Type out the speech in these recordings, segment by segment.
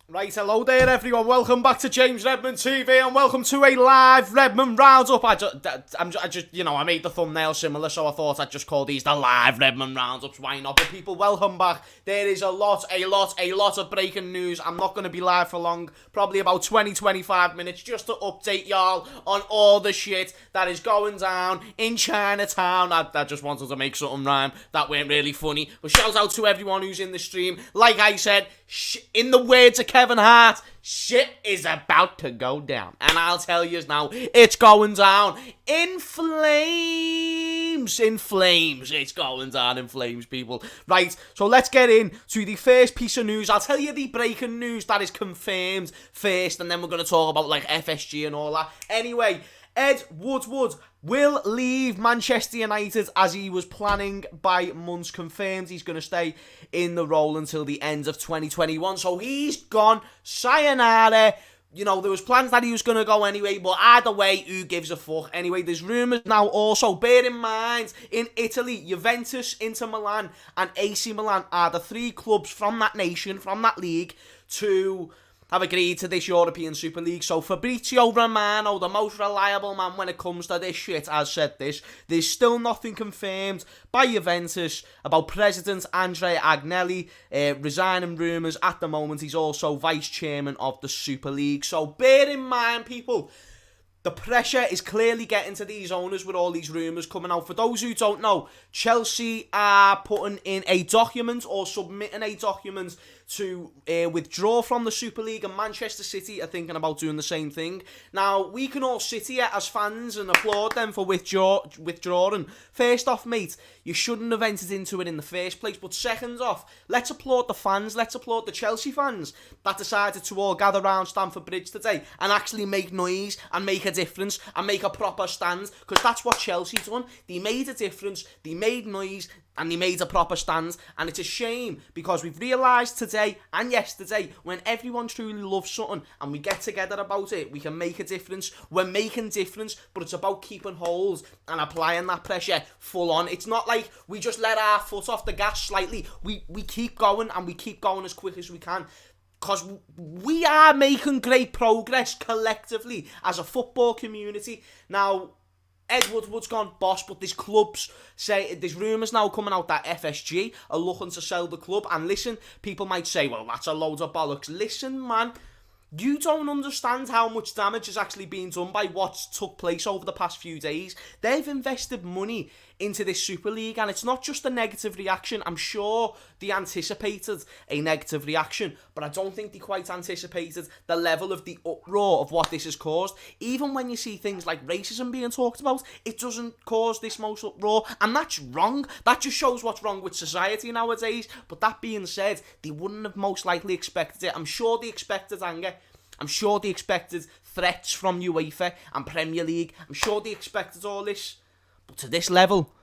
Right, hello there everyone, welcome back to James Redmond TV and welcome to a live Redmond Roundup. I made the thumbnail similar, so I thought I'd just call these the live Redmond Roundups, why not? But people, welcome back. There is a lot of breaking news. I'm not going to be live for long, probably about 20-25 minutes, just to update y'all on all the shit that is going down in Chinatown. I just wanted to make something rhyme, that weren't really funny, but shout out to everyone who's in the stream. Like I said, in the words of Kevin Hart, shit is about to go down. And I'll tell you now, it's going down in flames. In flames. It's going down in flames, people. Right, so let's get into the first piece of news. I'll tell you the breaking news that is confirmed first, and then we're going to talk about, like, FSG and all that. Anyway, Ed Woodward will leave Manchester United as he was planning by months. Confirmed he's going to stay in the role until the end of 2021. So he's gone. Sayonara. You know, there was plans that he was going to go anyway, but either way, who gives a fuck? Anyway, there's rumours now also. Bear in mind, in Italy, Juventus, Inter Milan and AC Milan are the three clubs from that nation, from that league, to have agreed to this European Super League. So Fabrizio Romano, the most reliable man when it comes to this shit, has said this. There's still nothing confirmed by Juventus about President Andrea Agnelli resigning. Rumours at the moment he's also vice chairman of the Super League. So bear in mind, people, the pressure is clearly getting to these owners with all these rumours coming out. For those who don't know, Chelsea are putting in a document or submitting a document to withdraw from the Super League, and Manchester City are thinking about doing the same thing. Now, we can all sit here as fans and applaud them for withdrawing. First off, mate, you shouldn't have entered into it in the first place. But second off, let's applaud the fans, let's applaud the Chelsea fans that decided to all gather around Stamford Bridge today and actually make noise and make a difference and make a proper stand, because that's what Chelsea done. They made a difference, they made noise, and they made a proper stand. And it's a shame, because we've realised today and yesterday, when everyone truly loves something and we get together about it, we can make a difference. We're making difference, but it's about keeping hold and applying that pressure full on. It's not like we just let our foot off the gas slightly. We keep going, and we keep going as quick as we can, because we are making great progress collectively as a football community. Now, Ed Woodward's gone boss, but there's clubs say, there's rumours now coming out that FSG are looking to sell the club. And listen, people might say, well, that's a load of bollocks. Listen, man, you don't understand how much damage is actually being done by what's took place over the past few days. They've invested money into this Super League, and it's not just a negative reaction. I'm sure they anticipated a negative reaction, but I don't think they quite anticipated the level of the uproar of what this has caused. Even when you see things like racism being talked about, it doesn't cause this most uproar, and that's wrong. That just shows what's wrong with society nowadays. But that being said, they wouldn't have most likely expected it. I'm sure they expected anger. I'm sure they expected threats from UEFA and Premier League. I'm sure they expected all this. But to this level,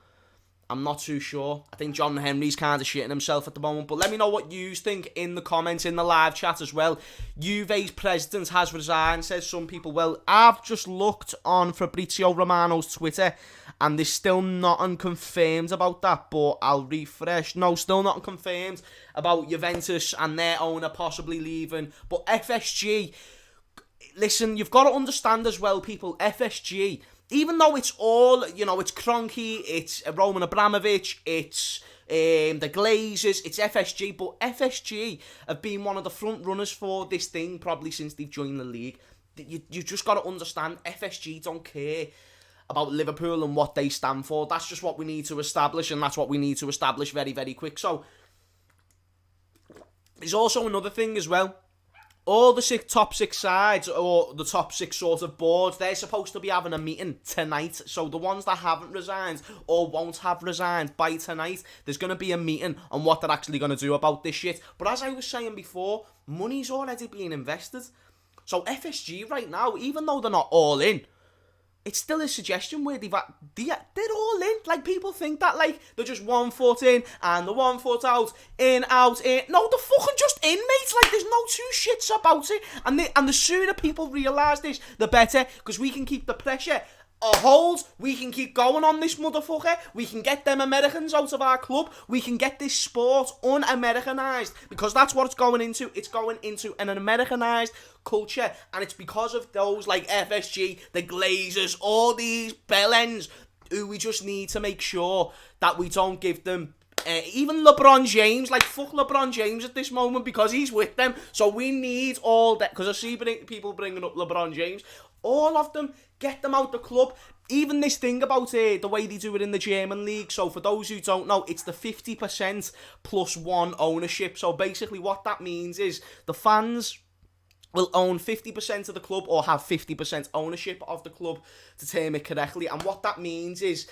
I'm not too sure. I think John Henry's kind of shitting himself at the moment. But let me know what you think in the comments, in the live chat as well. Juve's president has resigned, says some people. Well, I've just looked on Fabrizio Romano's Twitter, and there's still nothing confirmed about that. But I'll refresh. No, still nothing confirmed about Juventus and their owner possibly leaving. But FSG, listen, you've got to understand as well, people, FSG, even though it's all, you know, it's Kroenke, it's Roman Abramovich, it's the Glazers, it's FSG, but FSG have been one of the front runners for this thing probably since they've joined the league. You just got to understand, FSG don't care about Liverpool and what they stand for. That's just what we need to establish, and that's what we need to establish very, very quick. So, there's also another thing as well. All the top six sides, or the top six sort of boards, they're supposed to be having a meeting tonight. So the ones that haven't resigned or won't have resigned by tonight, there's going to be a meeting on what they're actually going to do about this shit. But as I was saying before, money's already being invested. So FSG right now, even though they're not all in, it's still a suggestion where they're all in. Like, people think that, like, they're just 1 foot in and the 1 foot out, in, out, in. No, they're fucking just in, mate. Like, there's no two shits about it. And the sooner people realise this, the better, because we can keep the pressure hold, we can keep going on this motherfucker. We can get them Americans out of our club. We can get this sport un-Americanized, because that's what it's going into. It's going into an Americanized culture, and it's because of those like FSG, the Glazers, all these bellends who we just need to make sure that we don't give them. Even LeBron James, like fuck LeBron James at this moment, because he's with them. So we need all that, because I see people bringing up LeBron James. All of them, get them out the club. Even this thing about the way they do it in the German league. So for those who don't know, it's the 50% plus one ownership. So basically what that means is the fans will own 50% of the club, or have 50% ownership of the club, to term it correctly. And what that means is,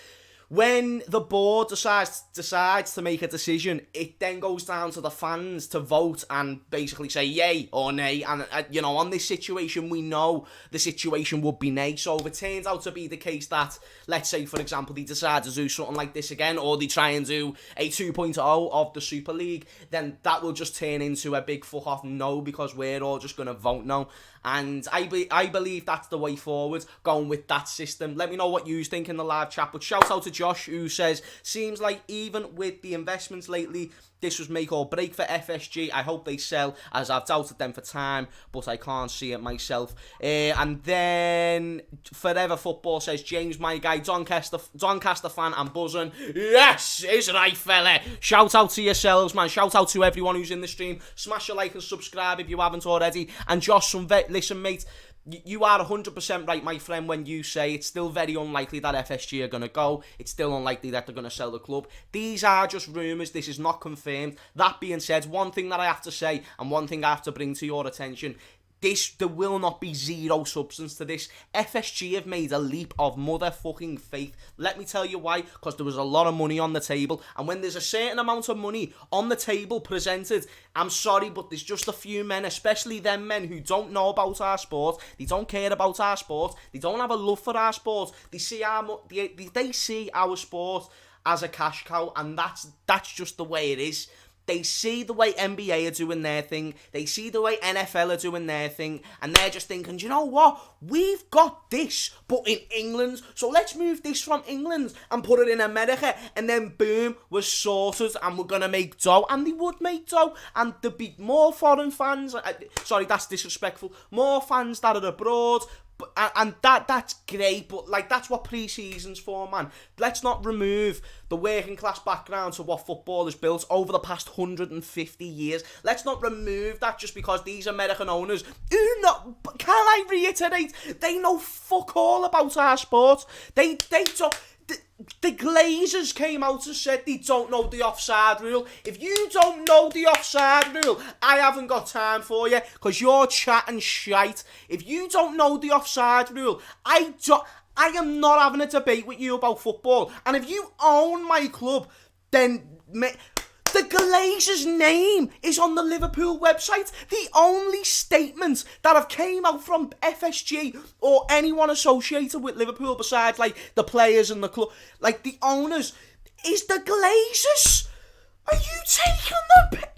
when the board decides to make a decision, it then goes down to the fans to vote and basically say yay or nay. And, on this situation, we know the situation would be nay. So if it turns out to be the case that, let's say, for example, they decide to do something like this again, or they try and do a 2.0 of the Super League, then that will just turn into a big fuck off no, because we're all just going to vote no. And I believe that's the way forward, going with that system. Let me know what you think in the live chat. But shout out to Josh, who says, seems like even with the investments lately, this was make or break for FSG. I hope they sell, as I've doubted them for time, but I can't see it myself. And then Forever Football says, James, my guy, Doncaster fan and buzzing. Yes, is right, fella. Shout out to yourselves, man. Shout out to everyone who's in the stream. Smash a like and subscribe if you haven't already. And Josh, listen, mate, you are 100% right, my friend, when you say it's still very unlikely that FSG are going to go. It's still unlikely that they're going to sell the club. These are just rumours. This is not confirmed. That being said, one thing that I have to say, and one thing I have to bring to your attention, there will not be zero substance to this. FSG have made a leap of motherfucking faith. Let me tell you why. Because there was a lot of money on the table. And when there's a certain amount of money on the table presented, I'm sorry, but there's just a few men, especially them men who don't know about our sport. They don't care about our sport. They don't have a love for our sport. They see our sport as a cash cow. And that's just the way it is. They see the way NBA are doing their thing. They see the way NFL are doing their thing. And they're just thinking, do you know what? We've got this, but in England. So let's move this from England and put it in America. And then boom, we're sorted and we're going to make dough. And they would make dough. And there'd be more foreign fans. Sorry, that's disrespectful. More fans that are abroad. And that's great, but like that's what pre-season's for, man. Let's not remove the working class background to what football has built over the past 150 years. Let's not remove that just because these American owners do not, can I reiterate, they know fuck all about our sport. They don't. The Glazers came out and said they don't know the offside rule. If you don't know the offside rule, I haven't got time for you, because you're chatting shite. If you don't know the offside rule, I am not having a debate with you about football. And if you own my club, then the Glazers' name is on the Liverpool website. The only statement that have came out from FSG or anyone associated with Liverpool besides like the players and the club, like the owners, is the Glazers. Are you taking the...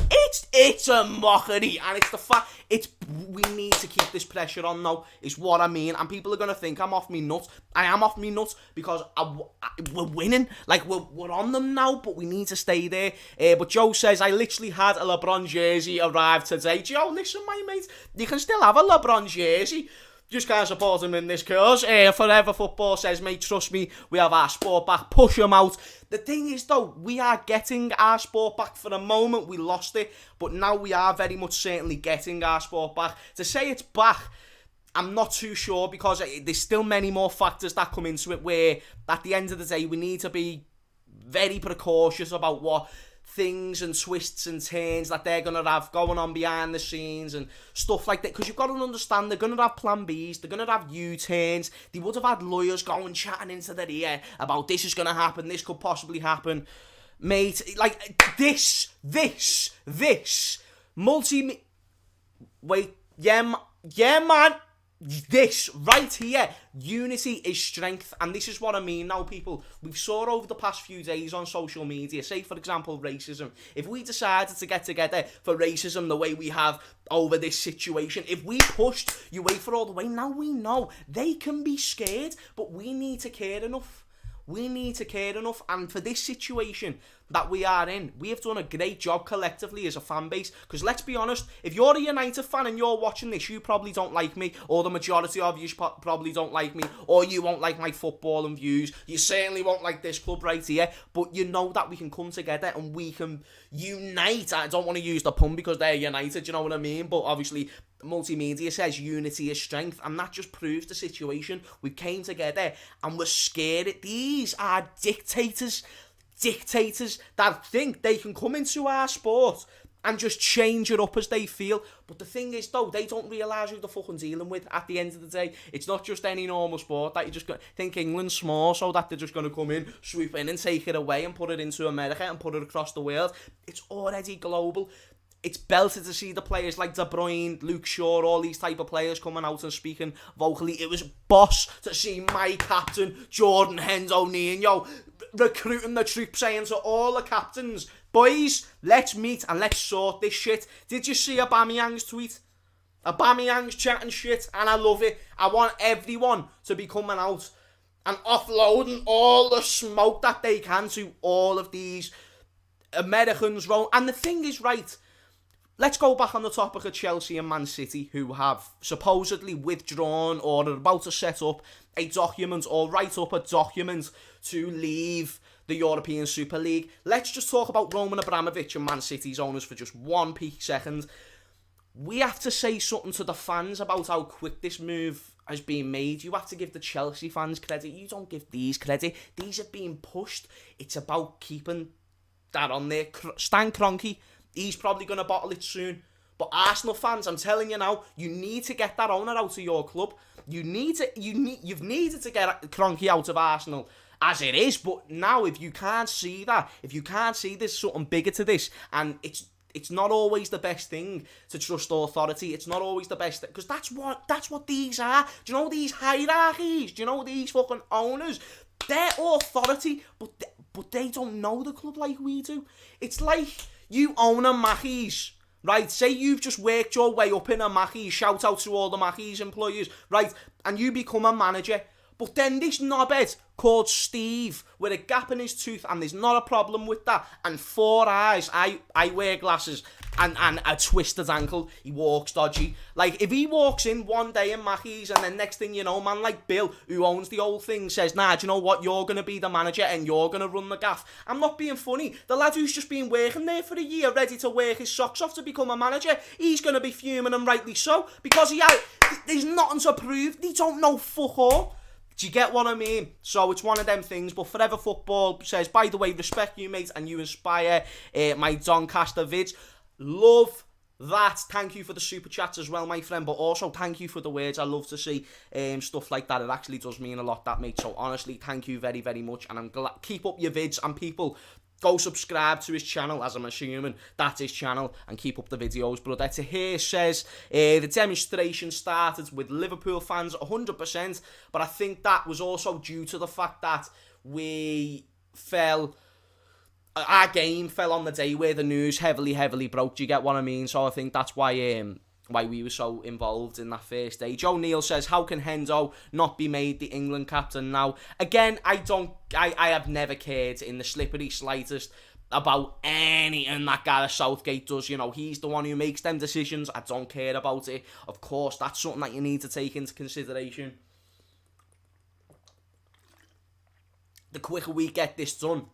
It's a mockery, and it's the fact... We need to keep this pressure on, though, is what I mean. And people are going to think I'm off me nuts. I am off me nuts because we're winning. Like, we're on them now, but we need to stay there. But Joe says, I literally had a LeBron jersey arrive today. Joe, listen, my mate, you can still have a LeBron jersey. Just can't support him in this cause. Forever Football says, mate, trust me, we have our sport back. Push him out. The thing is, though, we are getting our sport back. For a moment, we lost it. But now we are very much certainly getting our sport back. To say it's back, I'm not too sure, because there's still many more factors that come into it, where at the end of the day, we need to be very precautious about what things and twists and turns that they're going to have going on behind the scenes and stuff like that, because you've got to understand they're going to have plan Bs, they're going to have U-turns. They would have had lawyers going chatting into their ear about this is going to happen, this could possibly happen, mate. Like this wait, yeah man, This right here, unity is strength, and this is what I mean now, people. We've saw over the past few days on social media, say for example racism, if we decided to get together for racism the way we have over this situation, if we pushed UEFA all the way, now we know they can be scared, but we need to care enough. We need to care enough, and for this situation that we are in, we have done a great job collectively as a fan base, because let's be honest, if you're a United fan and you're watching this, you probably don't like me, or the majority of you probably don't like me, or you won't like my football and views, you certainly won't like this club right here, but you know that we can come together and we can unite. I don't want to use the pun because they're United, you know what I mean, but obviously multimedia says unity is strength, and that just proves the situation. We came together and we're scared. These are dictators that think they can come into our sport and just change it up as they feel. But the thing is, though, they don't realise who they're fucking dealing with at the end of the day. It's not just any normal sport that you just think England's small, so that they're just going to come in, swoop in and take it away and put it into America and put it across the world. It's already global. It's belted to see the players like De Bruyne, Luke Shaw, all these type of players coming out and speaking vocally. It was boss to see my captain, Jordan Hendo Nino, recruiting the troops, saying to all the captains, boys, let's meet and let's sort this shit. Did you see Aubameyang's tweet? Aubameyang's chatting shit, and I love it. I want everyone to be coming out and offloading all the smoke that they can to all of these Americans. And the thing is, right, let's go back on the topic of Chelsea and Man City, who have supposedly withdrawn or are about to set up a document or write up a document to leave the European Super League. Let's just talk about Roman Abramovich and Man City's owners for just 1 second. We have to say something to the fans about how quick this move has been made. You have to give the Chelsea fans credit. You don't give these credit. These are being pushed. It's about keeping that on there. Stan Kroenke, he's probably going to bottle it soon. But Arsenal fans, I'm telling you now, you need to get that owner out of your club. You've needed to get Kroenke out of Arsenal as it is. But now, if you can't see that, if you can't see there's something bigger to this, and it's not always the best thing to trust authority. It's not always the best thing, because that's what these are. Do you know these hierarchies? Do you know these fucking owners? They're authority, but they don't know the club like we do. It's like you own a Mackey's, right? Say you've just worked your way up in a Mackey's. Shout out to all the Mackey's employees, right? And you become a manager. But then this knobhead called Steve with a gap in his tooth, and there's not a problem with that, and 4 eyes, I wear glasses, and a twisted ankle, he walks dodgy. Like, if he walks in one day in Mackey's, and then next thing you know, man like Bill, who owns the whole thing, says, nah, do you know what, you're going to be the manager and you're going to run the gaff. I'm not being funny. The lad who's just been working there for a year, ready to work his socks off to become a manager, he's going to be fuming, and rightly so, because there's nothing to prove. They don't know fuck all. Do you get what I mean? So it's one of them things. But Forever Football says, by the way, respect you, mate, and you inspire my Doncaster vids. Love that. Thank you for the super chats as well, my friend. But also thank you for the words. I love to see stuff like that. It actually does mean a lot, that, mate. So honestly, thank you very, very much. And I'm glad. Keep up your vids, and people, go subscribe to his channel, as I'm assuming that's his channel, and keep up the videos, brother. Tahir says, the demonstration started with Liverpool fans 100%, but I think that was also due to the fact that our game fell on the day where the news heavily broke. Do you get what I mean? So I think that's why we were so involved in that first day. Joe Neal says, how can Hendo not be made the England captain now? Again, I have never cared in the slippery slightest about anything that Gareth Southgate does. You know, he's the one who makes them decisions. I don't care about it. Of course, that's something that you need to take into consideration. The quicker we get this done,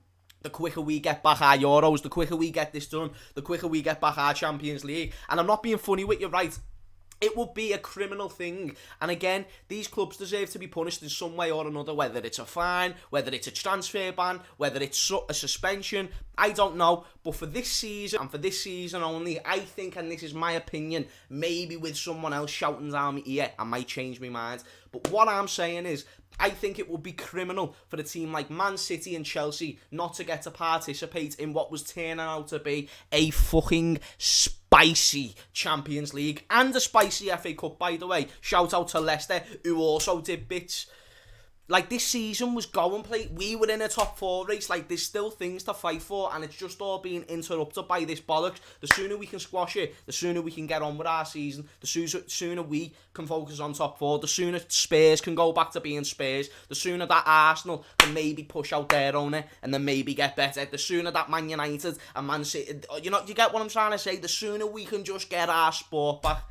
the quicker we get back our Euros, the quicker we get this done, the quicker we get back our Champions League. And I'm not being funny with you, right? It would be a criminal thing. And again, these clubs deserve to be punished in some way or another, whether it's a fine, whether it's a transfer ban, whether it's a suspension, I don't know. But for this season, and for this season only, I think, and this is my opinion, maybe with someone else shouting down my ear, I might change my mind. But what I'm saying is, I think it would be criminal for a team like Man City and Chelsea not to get to participate in what was turning out to be a fucking spicy Champions League and a spicy FA Cup, by the way. Shout out to Leicester, who also did bits. Like, this season was going play. We were in a top 4 race. Like, there's still things to fight for, and it's just all being interrupted by this bollocks. The sooner we can squash it, the sooner we can get on with our season. The sooner we can focus on top 4. The sooner Spurs can go back to being Spurs. The sooner that Arsenal can maybe push out their owner and then maybe get better. The sooner that Man United and Man City, you get what I'm trying to say? The sooner we can just get our sport back.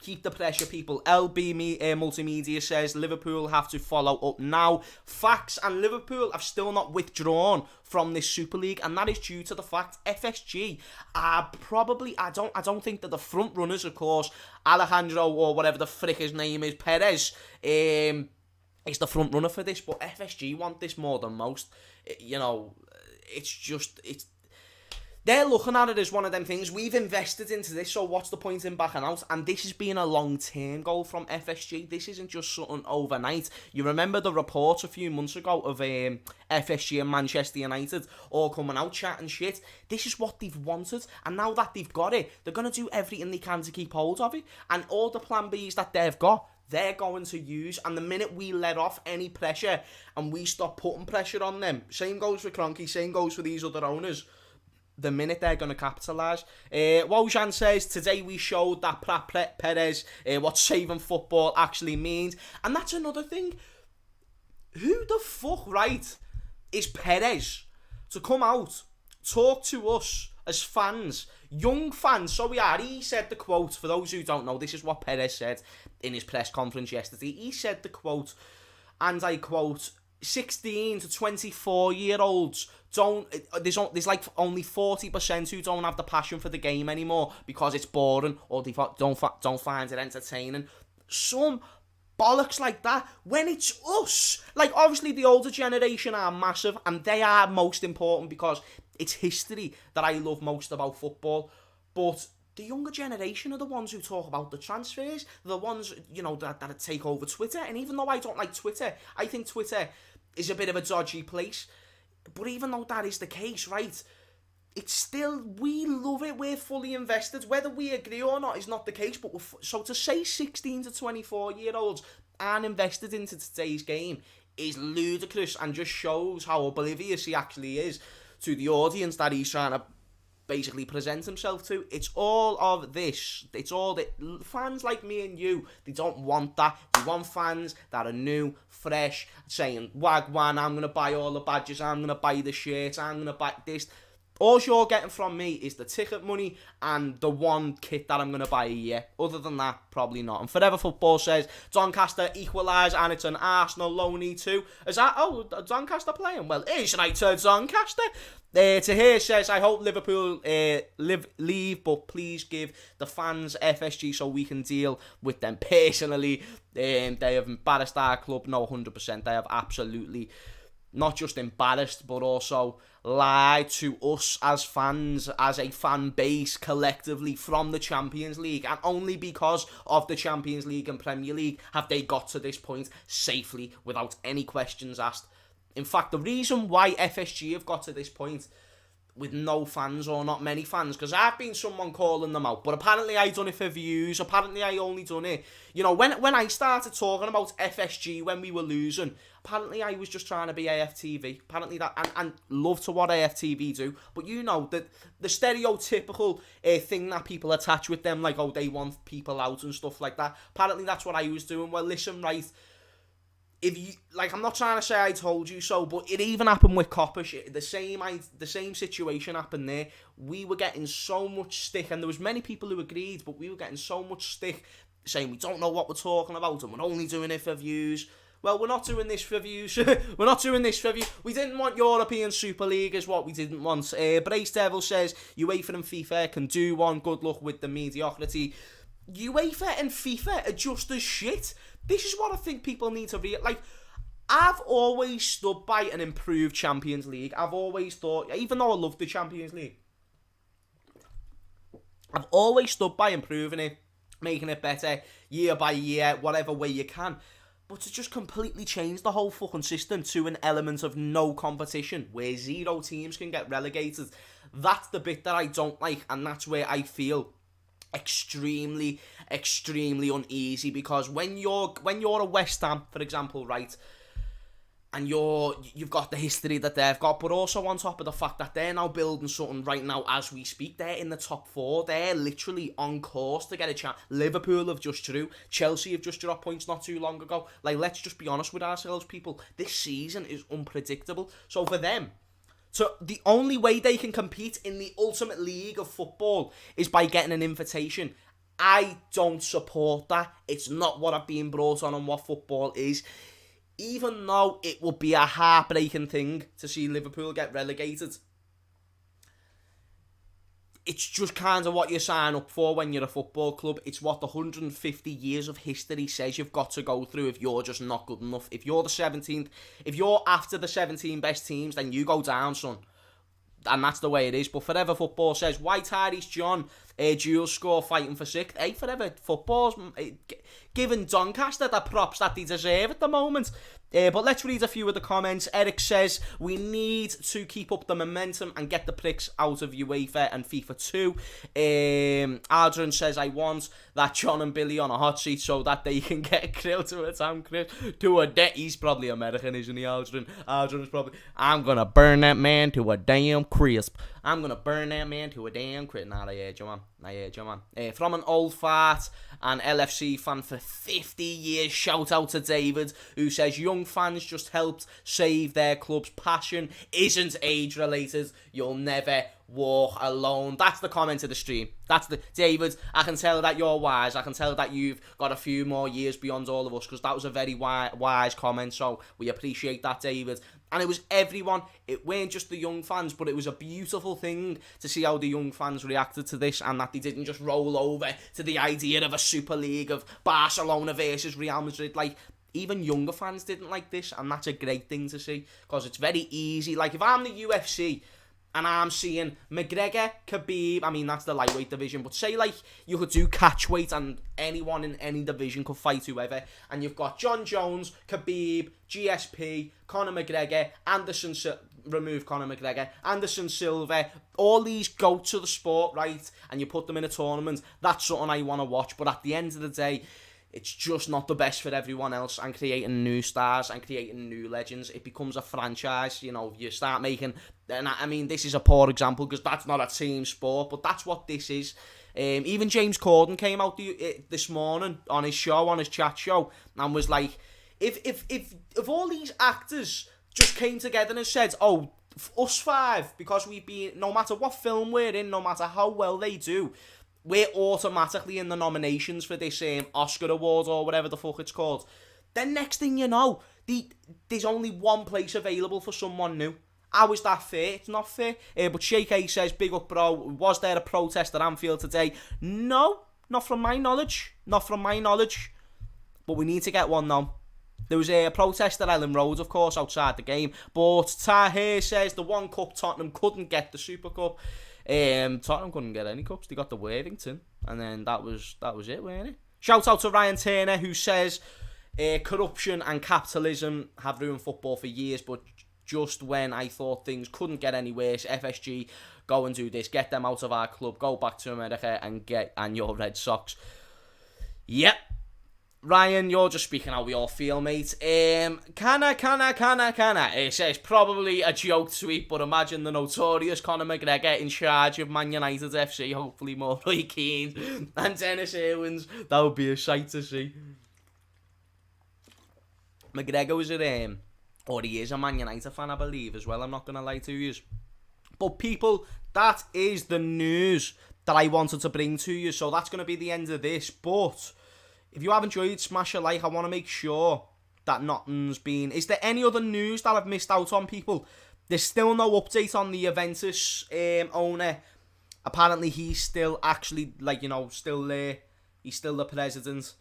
Keep the pressure, people. LB Multimedia says Liverpool have to follow up now. Facts, and Liverpool have still not withdrawn from this Super League, and that is due to the fact FSG are probably, I don't think that the front runners, of course, Alejandro or whatever the frick his name is, Perez, is the front runner for this, but FSG want this more than most. They're looking at it as one of them things. We've invested into this, so what's the point in backing out? And this has been a long-term goal from FSG. This isn't just something overnight. You remember the reports a few months ago of FSG and Manchester United all coming out chatting shit. This is what they've wanted, and now that they've got it, they're going to do everything they can to keep hold of it. And all the plan Bs that they've got, they're going to use, and the minute we let off any pressure and we stop putting pressure on them, same goes for Kroenke, same goes for these other owners, the minute they're going to capitalise. Wojan says, today we showed that Perez what saving football actually means. And that's another thing. Who the fuck, right, is Perez to come out, talk to us as fans, young fans? So we are. He said the quote, for those who don't know, this is what Perez said in his press conference yesterday. He said the quote, and I quote, 16 to 24-year-olds there's like only 40% who don't have the passion for the game anymore because it's boring or they don't find it entertaining. Some bollocks like that, when it's us. Like, obviously the older generation are massive and they are most important because it's history that I love most about football, but the younger generation are the ones who talk about the transfers, the ones, that take over Twitter. And even though I don't like Twitter, I think Twitter is a bit of a dodgy place. But even though that is the case, right, it's still, we love it, we're fully invested. Whether we agree or not is not the case, but so to say 16 to 24-year-olds aren't invested into today's game is ludicrous and just shows how oblivious he actually is to the audience that he's trying to basically present himself to. It's all of this. It's all that fans like me and you, they don't want that. They want fans that are new, fresh, saying, Wagwan, I'm going to buy all the badges, I'm going to buy the shirts, I'm going to buy this. All you're getting from me is the ticket money and the one kit that I'm going to buy a year. Other than that, probably not. And Forever Football says, Doncaster equalise and it's an Arsenal loanee too. Is that, Doncaster playing? Well, it's right to Doncaster. Tahir says, I hope Liverpool leave, but please give the fans FSG so we can deal with them personally. They have embarrassed our club. No, 100%. They have absolutely not just embarrassed, but also lied to us as fans, as a fan base collectively from the Champions League. And only because of the Champions League and Premier League have they got to this point safely without any questions asked. In fact, the reason why FSG have got to this point with no fans or not many fans, because I've been someone calling them out, but apparently I done it for views. Apparently I only done it, when I started talking about FSG when we were losing, apparently I was just trying to be AFTV. Apparently that, and love to what AFTV do, but that the stereotypical thing that people attach with them, like, they want people out and stuff like that. Apparently that's what I was doing. Well, listen, right, if you, I'm not trying to say I told you so, but it even happened with Coppish. The same situation happened there. We were getting so much stick, and there was many people who agreed, but we were getting so much stick saying we don't know what we're talking about and we're only doing it for views. Well, we're not doing this for views. We're not doing this for views. We didn't want European Super League is what we didn't want. Brace Devil says UEFA and FIFA can do one. Good luck with the mediocrity. UEFA and FIFA are just as shit. This is what I think people need to realize. I've always stood by an improved Champions League. I've always thought, even though I love the Champions League, I've always stood by improving it, making it better, year by year, whatever way you can. But to just completely change the whole fucking system to an element of no competition, where 0 teams can get relegated, That's the bit that I don't like, and that's where I feel extremely uneasy, because when you're a West Ham, for example, right, and you've got the history that they've got, but also on top of the fact that they're now building something right now as we speak. They're in the top 4. They're literally on course to get a chance. Liverpool have just drew. Chelsea have just dropped points not too long ago. Like, let's just be honest with ourselves, people. This season is unpredictable. So for them, the only way they can compete in the ultimate league of football is by getting an invitation. I don't support that. It's not what I've been brought on and what football is. Even though it would be a heartbreaking thing to see Liverpool get relegated, it's just kind of what you sign up for when you're a football club. It's what the 150 years of history says you've got to go through if you're just not good enough. If you're the 17th, if you're after the 17 best teams, then you go down, son. And that's the way it is. But Forever Football says, why Tyrese John, dual score fighting for 6th? Hey, Forever Football's giving Doncaster the props that they deserve at the moment. But let's read a few of the comments. Eric says, we need to keep up the momentum and get the pricks out of UEFA and FIFA 2. Aldrin says, I want that John and Billy on a hot seat so that they can get a grill to a town crisp. He's probably American, isn't he, Aldrin? Aldrin's probably, I'm going to burn that man to a damn crisp. I'm going to burn that man to a damn crisp. Nah, I heard you, man. From an old fart and LFC fan for 50 years, shout out to David, who says, young fans just helped save their club's passion. Isn't age related. You'll never walk alone. That's the comment of the stream. David, I can tell that you're wise. I can tell that you've got a few more years beyond all of us, because that was a very wise comment. So we appreciate that, David. And it was everyone. It weren't just the young fans, but it was a beautiful thing to see how the young fans reacted to this, and that they didn't just roll over to the idea of a Super League of Barcelona versus Real Madrid. Like, even younger fans didn't like this, and that's a great thing to see, because it's very easy. Like, if I'm the UFC and I'm seeing McGregor, Khabib, I mean, that's the lightweight division, but say, like, you could do catchweight and anyone in any division could fight whoever, and you've got John Jones, Khabib, GSP, Conor McGregor, remove Conor McGregor, Anderson Silva, all these go to the sport, right, and you put them in a tournament. That's something I want to watch, but at the end of the day, it's just not the best for everyone else, and creating new stars and creating new legends. It becomes a franchise, you know, you start making, and I mean, this is a poor example because that's not a team sport, but that's what this is. Even James Corden came out this morning on his show, on his chat show, and was like, if all these actors just came together and said, oh, us 5, because we've been, no matter what film we're in, no matter how well they do, we're automatically in the nominations for this Oscar award or whatever the fuck it's called. Then next thing you know, there's only one place available for someone new. How is that fair? It's not fair. But Sheikh A says, big up, bro. Was there a protest at Anfield today? No, not from my knowledge. But we need to get one now. There was a protest at Ellen Road, of course, outside the game. But Tahir says the one cup Tottenham couldn't get, the Super Cup. Tottenham couldn't get any cups. They got the Worthington, and then that was it, weren't it? Shout out to Ryan Turner, who says corruption and capitalism have ruined football for years, but just when I thought things couldn't get any worse, FSG, go and do this, get them out of our club, go back to America and your Red Sox. Yep. Ryan, you're just speaking how we all feel, mate. Canna. It says, probably a joke tweet, but imagine the notorious Conor McGregor in charge of Man United FC, hopefully more Roy Keane and Dennis Irwins. That would be a sight to see. McGregor was he is a Man United fan, I believe, as well. I'm not going to lie to you. But people, that is the news that I wanted to bring to you. So that's going to be the end of this. But if you have enjoyed, smash a like. I want to make sure that nothing's been... Is there any other news that I've missed out on, people? There's still no update on the Juventus owner. Apparently, he's still actually, still there. He's still the president.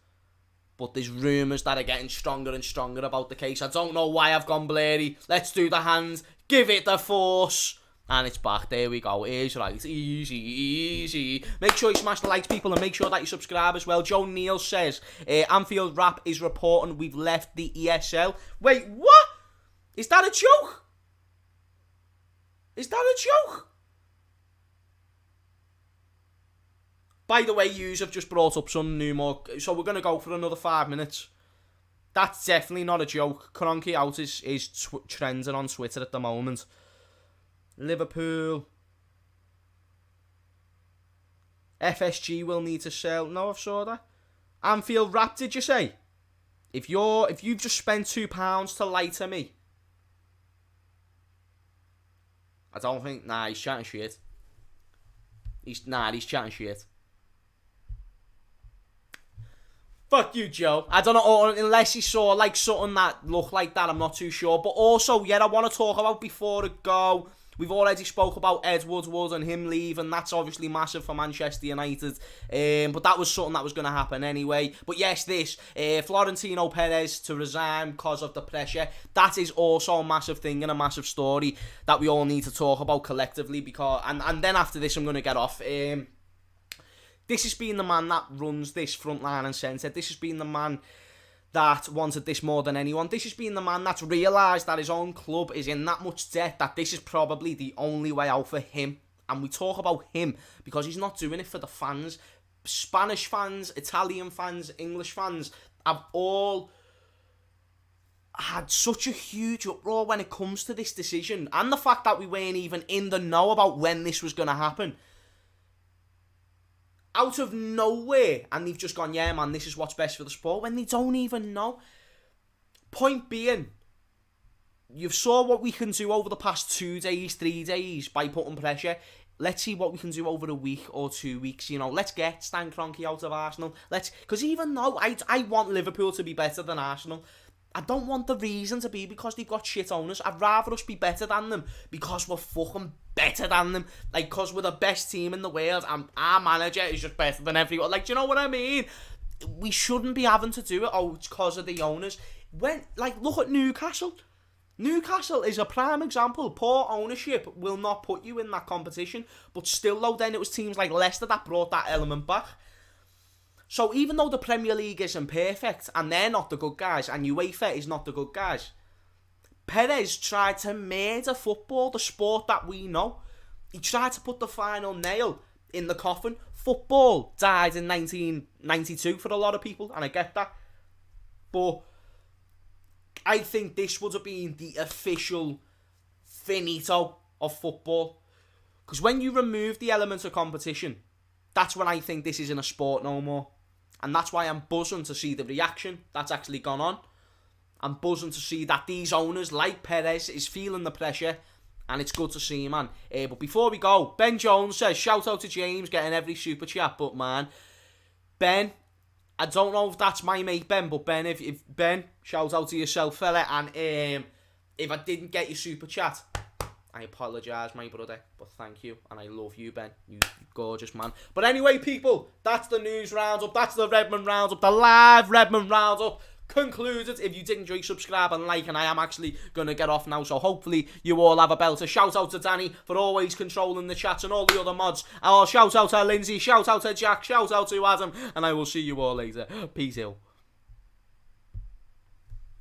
But there's rumours that are getting stronger and stronger about the case. I don't know why I've gone blurry. Let's do the hands. Give it the force. And it's back. There we go. It's right. Easy. Make sure you smash the likes, people, and make sure that you subscribe as well. Joe Neal says, Anfield Rap is reporting we've left the ESL. Wait, what? Is that a joke? By the way, yous have just brought up some new more. So we're going to go for another 5 minutes. That's definitely not a joke. Cronky out is trending on Twitter at the moment. Liverpool. FSG will need to sell. No, I've saw that. Anfield Wrap, did you say? If you've just spent £2 to lie to me, I don't think. Nah, he's chatting shit. He's chatting shit. Fuck you, Joe. I don't know, or unless he saw like something that looked like that, I'm not too sure. But also, yeah, I want to talk about before it go. We've already spoke about Ed Woodward and him leaving. That's obviously massive for Manchester United. But that was something that was going to happen anyway. But yes, this Florentino Perez to resign because of the pressure. That is also a massive thing and a massive story that we all need to talk about collectively. Because and then after this, I'm going to get off. This has been the man that runs this front line and centre. This has been the man that wanted this more than anyone. This has been the man that's realised that his own club is in that much debt that this is probably the only way out for him. And we talk about him because he's not doing it for the fans. Spanish fans, Italian fans, English fans have all had such a huge uproar when it comes to this decision. And the fact that we weren't even in the know about when this was going to happen. Out of nowhere, and they've just gone, yeah, man, this is what's best for the sport, when they don't even know. Point being, you've saw what we can do over the past 2 days, 3 days by putting pressure. Let's see what we can do over a week or 2 weeks. You know, let's get Stan Kroenke out of Arsenal. Because even though I want Liverpool to be better than Arsenal, I don't want the reason to be because they've got shit owners. I'd rather us be better than them because we're fucking better than them. Like, because we're the best team in the world and our manager is just better than everyone. Like, do you know what I mean? We shouldn't be having to do it. Oh, it's because of the owners. Look at Newcastle. Newcastle is a prime example. Poor ownership will not put you in that competition. But still, though, then it was teams like Leicester that brought that element back. So even though the Premier League isn't perfect, and they're not the good guys, and UEFA is not the good guys, Perez tried to murder football, the sport that we know. He tried to put the final nail in the coffin. Football died in 1992 for a lot of people, and I get that. But I think this would have been the official finito of football. Because when you remove the element of competition, that's when I think this isn't a sport no more. And that's why I'm buzzing to see the reaction that's actually gone on. I'm buzzing to see that these owners, like Perez, is feeling the pressure. And it's good to see, man. But before we go, Ben Jones says, shout out to James, getting every super chat. But, man, Ben, I don't know if that's my mate, Ben. But, Ben, if Ben, shout out to yourself, fella. And if I didn't get your super chat, I apologise, my brother, but thank you, and I love you, Ben. You gorgeous man. But anyway, people, that's the news roundup. That's the Redmond roundup, the live Redmond roundup concluded. If you did enjoy, subscribe and like, and I am actually going to get off now, so hopefully you all have a belter. Shout out to Danny for always controlling the chat and all the other mods. Shout out to Lindsay, shout out to Jack, shout out to Adam, and I will see you all later. Peace out.